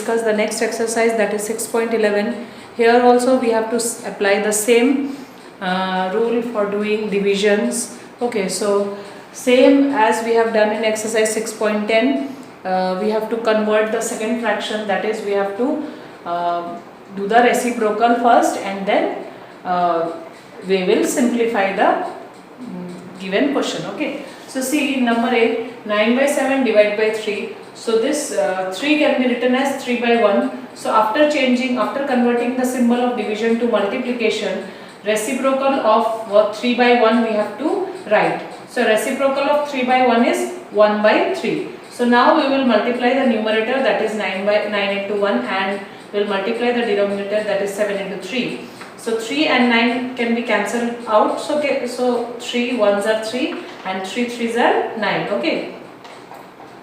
discuss the next exercise, that is 6.11. Here also we have to apply the same rule for doing divisions. Okay, so same as we have done in exercise 6.10, we have to convert the second fraction, that is we have to do the reciprocal first, and then we will simplify the given question. Okay, so see in number A, 9 by 7 divided by 3. So this 3 can be written as 3 by 1. So after converting the symbol of division to multiplication, reciprocal of 3 by 1 we have to write. So reciprocal of 3 by 1 is 1 by 3. So now we will multiply the numerator, that is 9 into 1, and we will multiply the denominator, that is 7 into 3. So 3 and 9 can be cancelled out. So, okay, so 3 1s are 3 and 3 3s are 9. Okay.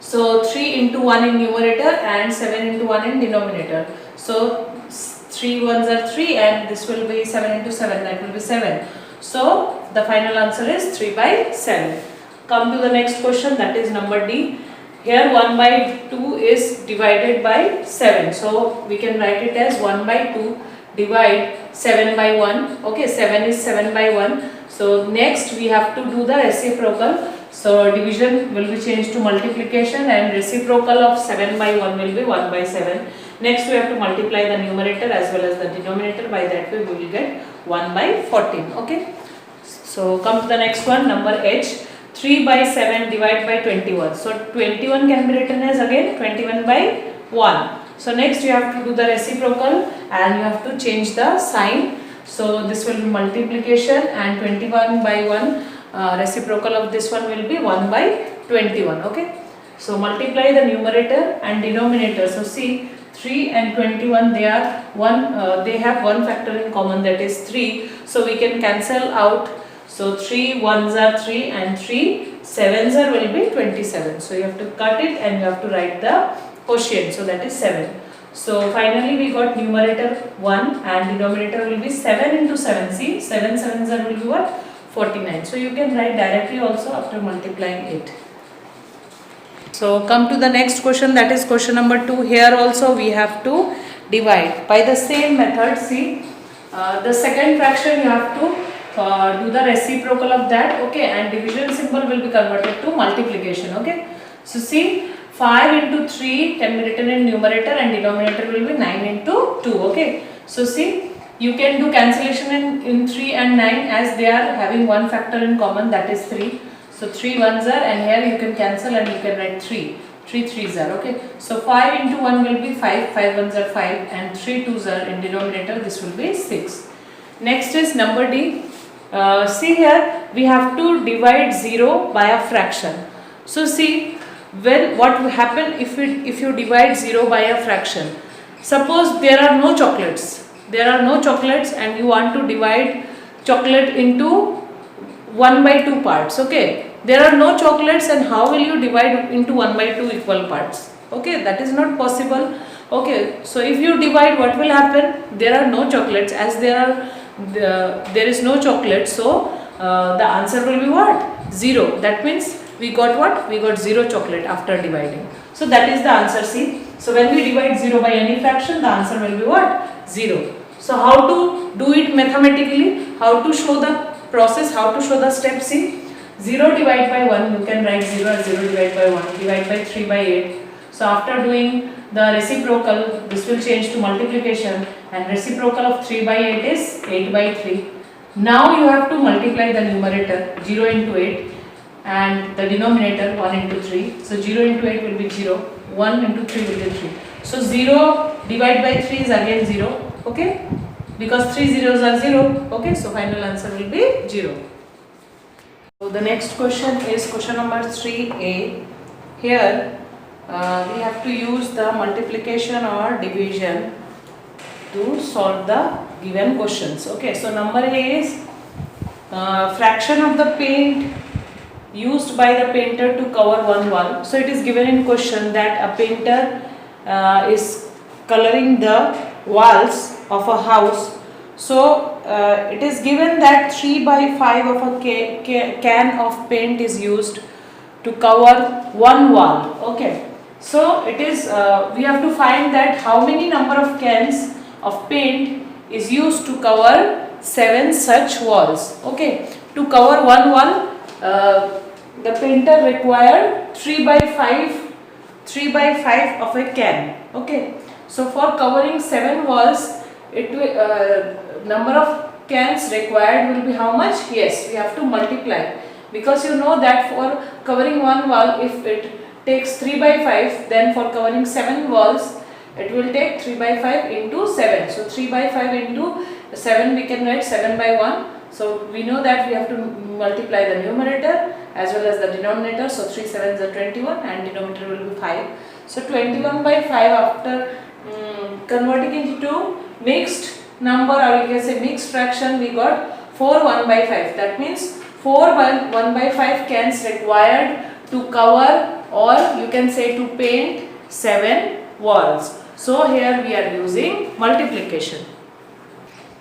So 3 into 1 in numerator and 7 into 1 in denominator. So 3 1s are 3 and this will be 7 into 7, that will be 7. So the final answer is 3 by 7. Come to the next question, that is number D. Here 1 by 2 is divided by 7. So we can write it as 1 by 2 divide 7 by 1. Okay, 7 is 7 by 1. So next we have to do the reciprocal. So division will be changed to multiplication, and reciprocal of 7 by 1 will be 1 by 7. Next we have to multiply the numerator as well as the denominator. By that way we will get 1 by 14. Okay. So come to the next one, number H. 3 by 7 divided by 21. So 21 can be written as again 21 by 1. So next you have to do the reciprocal and you have to change the sign. So this will be multiplication, and 21 by 1 reciprocal of this one will be 1 by 21. Okay. So multiply the numerator and denominator. So see, 3 and 21 they are they have one factor in common, that is 3. So we can cancel out. So 3 1s are 3 and 3 7s are will be 27. So you have to cut it and you have to write the quotient, so that is 7. So finally we got numerator 1 and denominator will be 7 into 7. See, 7 7s are will be what? 49. So you can write directly also after multiplying it. So come to the next question, that is question number 2. Here also we have to divide by the same method. See, the second fraction you have to do the reciprocal of that. Okay, and division symbol will be converted to multiplication. Okay, so see, 5 into 3 can be written in numerator and denominator will be 9 into 2. Okay, so see, you can do cancellation in 3 and 9 as they are having one factor in common, that is 3. So 3 1s are, and here you can cancel and you can write 3 3s are. Okay, so 5 into 1 will be 5 1s are 5, and 3 2s are in denominator, this will be 6. Next is number D. See here we have to divide 0 by a fraction. So see, what will happen if you divide 0 by a fraction? Suppose there are no chocolates. There are no chocolates and you want to divide chocolate into 1 by 2 parts. Okay, there are no chocolates, and how will you divide into 1 by 2 equal parts? Okay, that is not possible. Okay, so if you divide, what will happen? There are no chocolates, as there is no chocolate, so the answer will be what? 0. That means we got what? We got 0 chocolate after dividing. So that is the answer. See, so when we divide 0 by any fraction, the answer will be what? 0. So how to do it mathematically? How to show the process? How to show the steps? See, 0 divided by 1, you can write 0 as 0 divided by 1, divide by 3 by 8. So after doing the reciprocal, this will change to multiplication, and reciprocal of 3 by 8 is 8 by 3. Now you have to multiply the numerator, 0 into 8, and the denominator 1 into 3. So 0 into 8 will be 0, 1 into 3 will be 3. So 0 divided by 3 is again 0. Okay, because 3 zeros are 0. Okay, so final answer will be 0. So the next question is question number 3a. Here we have to use the multiplication or division to solve the given questions. Okay, so number A is fraction of the paint used by the painter to cover one wall. So it is given in question that a painter is coloring the walls of a house. So it is given that 3 by 5 of a can of paint is used to cover one wall. Okay, So it is, we have to find that how many number of cans of paint is used to cover 7 such walls. Okay, to cover one wall, the painter required 3 by 5 of a can. Okay, so for covering 7 walls, it will, number of cans required will be how much? Yes, we have to multiply, because you know that for covering one wall, if it takes 3 by 5, then for covering 7 walls it will take 3 by 5 into 7. So 3 by 5 into 7, we can write 7 by 1. So we know that we have to multiply the numerator as well as the denominator. So 3 7s are 21 and denominator will be 5. So 21 by 5, after converting into mixed number, or you can say mixed fraction, we got 4 1 by 5. That means 4 1 by 5 cans required to cover, or you can say to paint 7 walls. So here we are using multiplication.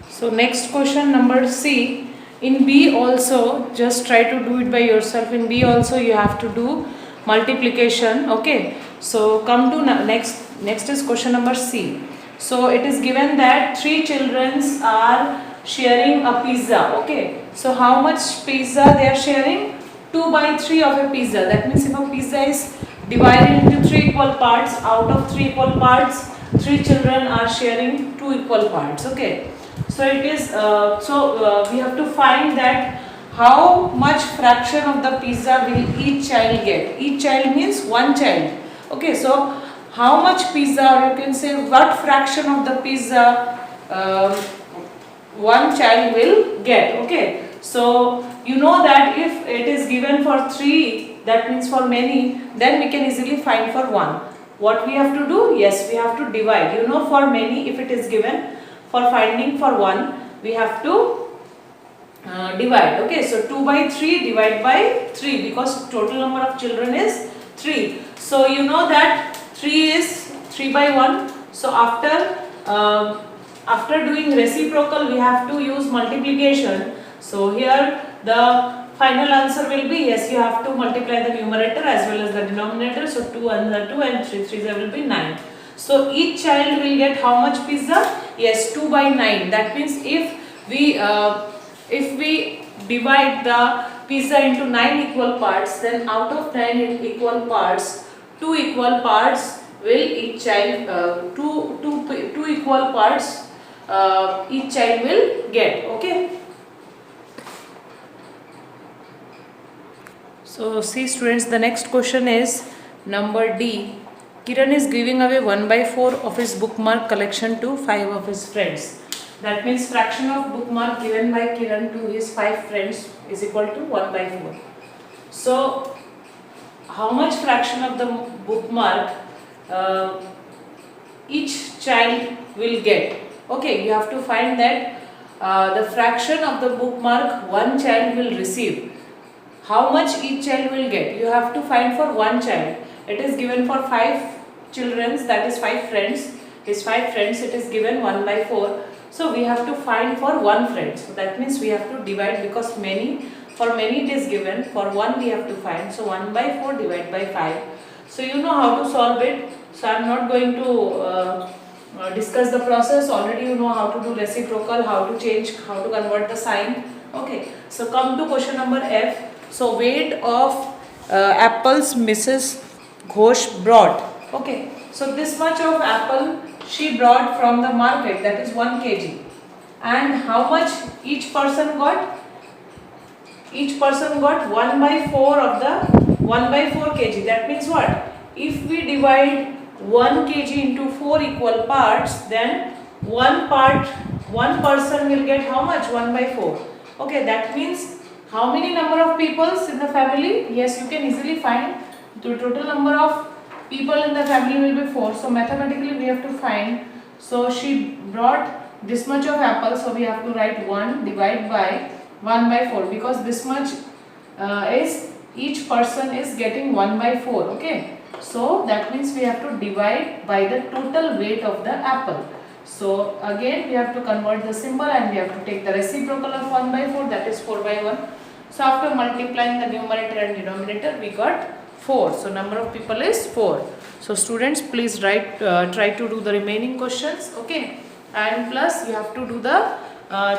So next question, number C. In B also, just try to do it by yourself. In B also you have to do multiplication. Okay, so come to next is question number C. So it is given that 3 children are sharing a pizza. Okay, so how much pizza they are sharing? 2 by 3 of a pizza. That means if a pizza is divided into 3 equal parts, out of 3 equal parts, 3 children are sharing 2 equal parts. Okay, so it is, we have to find that how much fraction of the pizza will each child get. Each child means one child. Okay, so how much pizza, or you can say what fraction of the pizza one child will get. Okay, so you know that if it is given for 3, that means for many, then we can easily find for 1. What we have to do? Yes, we have to divide. You know, for many, if it is given, for finding for 1, we have to divide. Okay, so 2 by 3 divide by 3, because total number of children is 3. So you know that 3 is 3 by 1. So after doing reciprocal, we have to use multiplication. So here the final answer will be, yes, you have to multiply the numerator as well as the denominator. So 2 and 2 and 3 3 will be 9. So each child will get how much pizza? Yes, 2 by 9. That means if we divide the pizza into 9 equal parts, then out of 9 equal parts, 2 equal parts will each child, two equal parts each child will get. Okay. So see students, the next question is number D. Kiran is giving away 1 by 4 of his bookmark collection to 5 of his friends. That means fraction of bookmark given by Kiran to his 5 friends is equal to 1 by 4. So how much fraction of the bookmark each child will get? Okay, you have to find that the fraction of the bookmark one child will receive. How much each child will get? You have to find for one child. It is given for 5 children, that is 5 friends. His 5 friends, it is given 1 by 4. So we have to find for one friend. So that means we have to divide, because for many it is given. For one we have to find. So 1 by 4 divided by 5. So you know how to solve it. So I am not going to discuss the process. Already you know how to do reciprocal, how to change, how to convert the sign. Okay. So come to question number F. So weight of apples Mrs. Ghosh brought. Okay. So this much of apple she brought from the market, that is 1 kg. And how much each person got? Each person got 1 by 4 of the 1 by 4 kg. That means what? If we divide 1 kg into 4 equal parts, then one person will get how much? 1 by 4. Okay, that means how many number of people in the family? Yes, you can easily find. The total number of people in the family will be 4. So mathematically we have to find. So she brought this much of apple. So we have to write 1 divided by 1 by 4, because this much is each person is getting 1 by 4. Okay. So that means we have to divide by the total weight of the apple. So again we have to convert the symbol and we have to take the reciprocal of 1 by 4, that is 4 by 1. So after multiplying the numerator and denominator, we got 4. So number of people is 4. So students, please write, try to do the remaining questions, okay? And plus you have to do the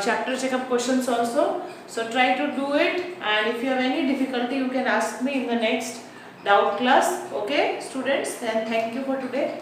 chapter checkup questions also. So try to do it, and if you have any difficulty you can ask me in the next doubt class, okay students? Then thank you for today.